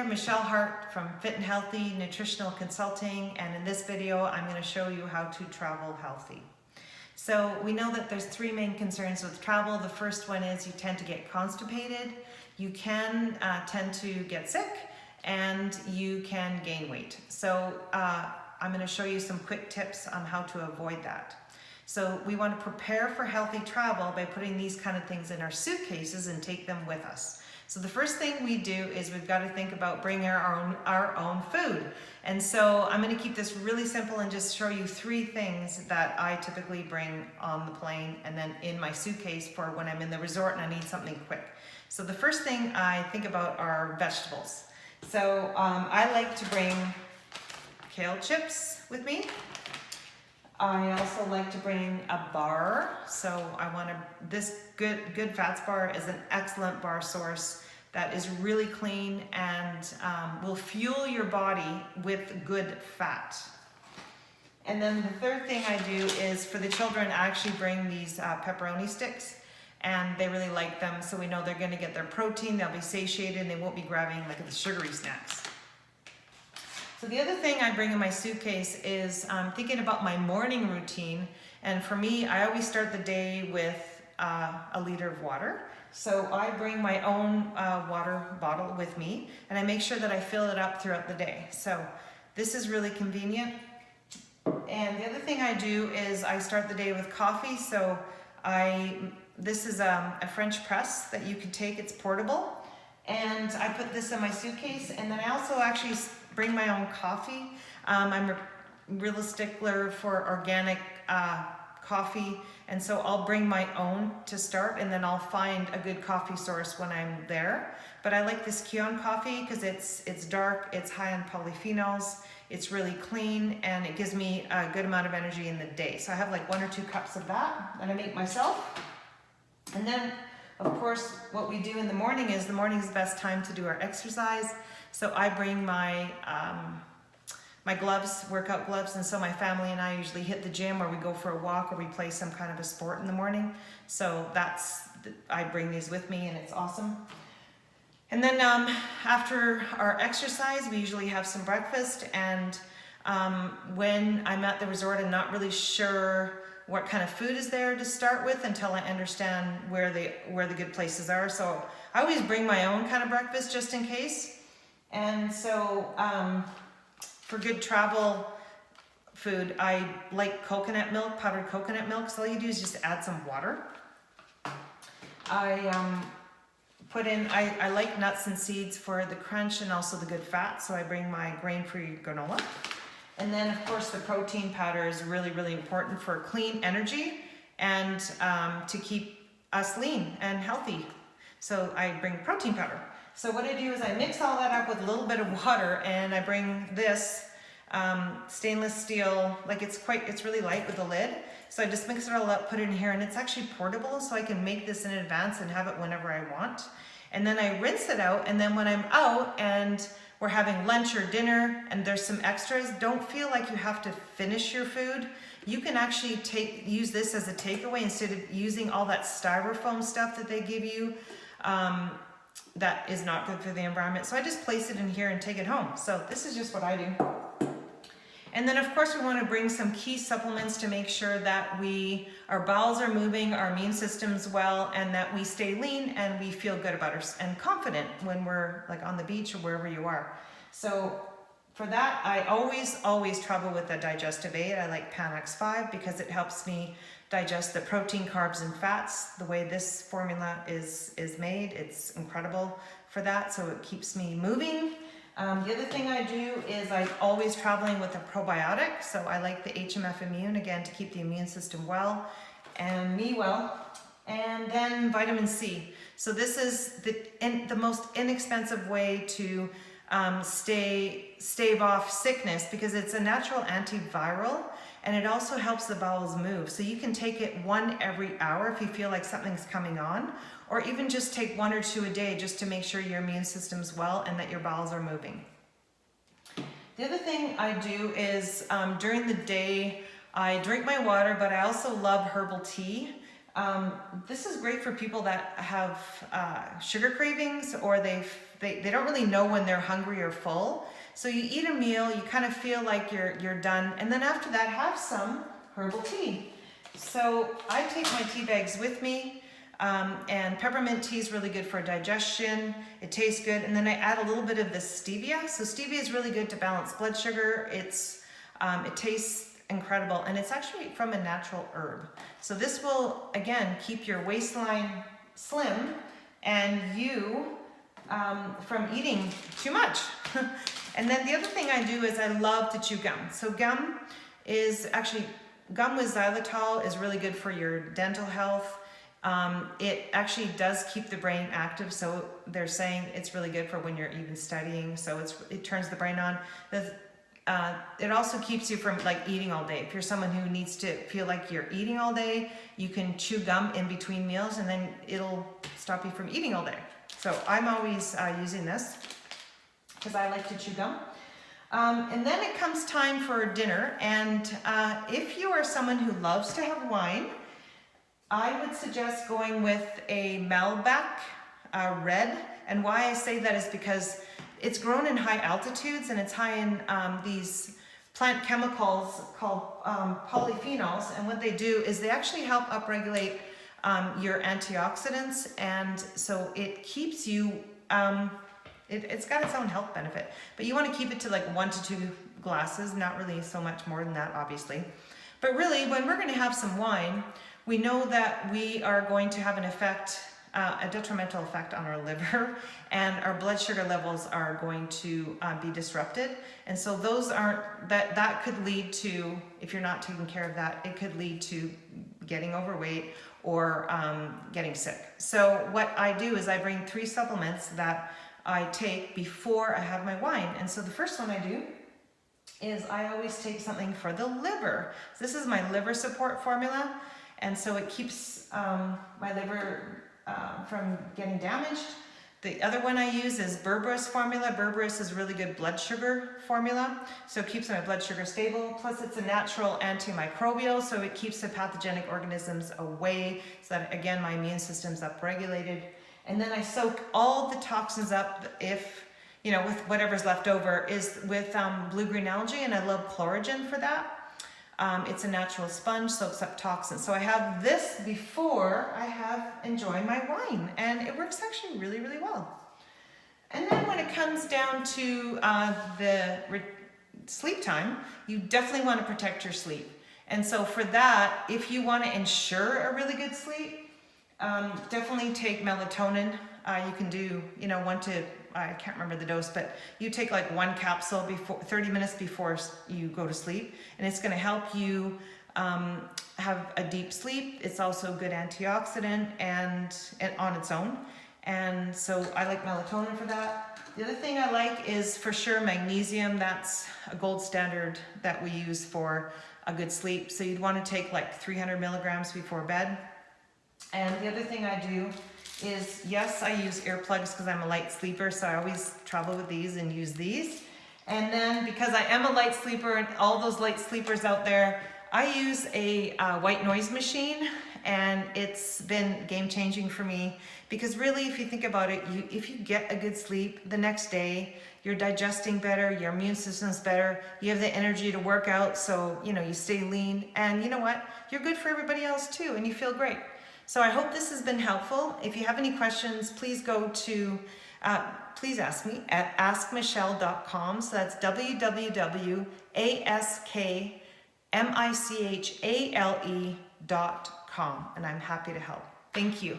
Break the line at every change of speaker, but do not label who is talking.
there, Michelle Hart from Fit and Healthy Nutritional Consulting, and in this video I'm going to show you how to travel healthy. So we know that there's three main concerns with travel. The first one is you tend to get constipated, you can tend to get sick, and you can gain weight. So I'm going to show you some quick tips on how to avoid that. So we want to prepare for healthy travel by putting these kind of things in our suitcases and take them with us. So the first thing we do is we've got to think about bringing our own food. And so I'm going to keep this really simple and just show you three things that I typically bring on the plane and then in my suitcase for when I'm in the resort and I need something quick. So the first thing I think about are vegetables. So I like to bring kale chips with me. I also like to bring a bar. So this good fats bar is an excellent bar source that is really clean and will fuel your body with good fat. And then the third thing I do is for the children, I actually bring these pepperoni sticks, and they really like them. So we know they're gonna get their protein, they'll be satiated, and they won't be grabbing like the sugary snacks. So the other thing I bring in my suitcase is thinking about my morning routine. And for me, I always start the day with a liter of water. So I bring my own water bottle with me, and I make sure that I fill it up throughout the day. So this is really convenient. And the other thing I do is I start the day with coffee. So this is a French press that you can take, it's portable. And I put this in my suitcase, and then I also actually bring my own coffee. I'm a real stickler for organic coffee, and so I'll bring my own to start, and then I'll find a good coffee source when I'm there. But I like this Kion coffee because it's dark, it's high on polyphenols, it's really clean, and it gives me a good amount of energy in the day. So I have like 1 or 2 cups of that that I make myself. And then of course, what we do in the morning is the best time to do our exercise. So I bring my my gloves, workout gloves, and so my family and I usually hit the gym or we go for a walk or we play some kind of a sport in the morning. So I bring these with me, and it's awesome. And then after our exercise, we usually have some breakfast, and when I'm at the resort, I'm not really sure what kind of food is there to start with until I understand where the good places are. So I always bring my own kind of breakfast just in case. And so for good travel food, I like coconut milk, powdered coconut milk. So all you do is just add some water. I like nuts and seeds for the crunch and also the good fat. So I bring my grain-free granola. And then of course the protein powder is really, really important for clean energy and to keep us lean and healthy. So I bring protein powder. So what I do is I mix all that up with a little bit of water, and I bring this stainless steel, like it's really light with the lid. So I just mix it all up, put it in here, and it's actually portable, so I can make this in advance and have it whenever I want. And then I rinse it out, and then when I'm out and we're having lunch or dinner and there's some extras, don't feel like you have to finish your food. You can actually use this as a takeaway instead of using all that styrofoam stuff that they give you that is not good for the environment. So I just place it in here and take it home. So this is just what I do. And then of course we want to bring some key supplements to make sure that our bowels are moving, our immune system's well, and that we stay lean and we feel good about us and confident when we're like on the beach or wherever you are. So for that, I always travel with a digestive aid. I like Panax 5 because it helps me digest the protein, carbs, and fats. The way this formula is made, it's incredible for that. So it keeps me moving. The other thing I do is I'm always traveling with a probiotic. So I like the HMF Immune, again, to keep the immune system well and me well. And then vitamin C. So this is the most inexpensive way to stave off sickness because it's a natural antiviral, and it also helps the bowels move. So you can take it 1 every hour if you feel like something's coming on, or even just take 1 or 2 a day just to make sure your immune system's well and that your bowels are moving. The other thing I do is during the day, I drink my water, but I also love herbal tea. This is great for people that have sugar cravings, or they they don't really know when they're hungry or full. So you eat a meal, you kind of feel like you're done, and then after that have some herbal tea. So I take my tea bags with me, and peppermint tea is really good for digestion. It tastes good, and then I add a little bit of the stevia. So stevia is really good to balance blood sugar. It tastes incredible, and it's actually from a natural herb. So this will, again, keep your waistline slim and you from eating too much. And then the other thing I do is I love to chew gum. So gum with xylitol is really good for your dental health. It actually does keep the brain active, so they're saying it's really good for when you're even studying, so it turns the brain on. It also keeps you from like eating all day. If you're someone who needs to feel like you're eating all day, you can chew gum in between meals and then it'll stop you from eating all day. So I'm always using this because I like to chew gum. And then it comes time for dinner, and if you are someone who loves to have wine, I would suggest going with a Malbec red. And why I say that is because it's grown in high altitudes and it's high in these plant chemicals called polyphenols. And what they do is they actually help upregulate your antioxidants, and so it keeps you, it's got its own health benefit. But you want to keep it to like 1 to 2 glasses, not really so much more than that, obviously. But really, when we're going to have some wine, we know that we are going to have an effect, a detrimental effect on our liver, and our blood sugar levels are going to be disrupted. And so that could lead to, if you're not taking care of that, it could lead to getting overweight or getting sick. So what I do is I bring 3 supplements that I take before I have my wine. And so the first one I do is I always take something for the liver. So this is my liver support formula. And so it keeps my liver from getting damaged. The other one I use is berberus formula. Berberus is a really good blood sugar formula. So it keeps my blood sugar stable. Plus it's a natural antimicrobial, so it keeps the pathogenic organisms away, so that again, my immune system's upregulated. And then I soak all the toxins up, if, with whatever's left over, is with blue-green algae, and I love chlorogen for that. It's a natural sponge, soaks up toxins. So I have this before I enjoy my wine, and it works actually really, really well. And then when it comes down to the sleep time, you definitely want to protect your sleep. And so for that, if you want to ensure a really good sleep, definitely take melatonin. You can do, I can't remember the dose, but you take like 1 capsule 30 minutes before you go to sleep, and it's going to help you have a deep sleep. It's also a good antioxidant and on its own. And so I like melatonin for that. The other thing I like is for sure magnesium. That's a gold standard that we use for a good sleep. So you'd want to take like 300 milligrams before bed. And the other thing I do is, yes, I use earplugs because I'm a light sleeper, so I always travel with these and use these. And then because I am a light sleeper, and all those light sleepers out there, I use a white noise machine, and it's been game-changing for me, because really, if you think about it, if you get a good sleep the next day, you're digesting better, your immune system's better, you have the energy to work out, so you stay lean, and you know what? You're good for everybody else too, and you feel great. So I hope this has been helpful. If you have any questions, please go to, please ask me at askmichelle.com. So that's www.askmichale.com. And I'm happy to help. Thank you.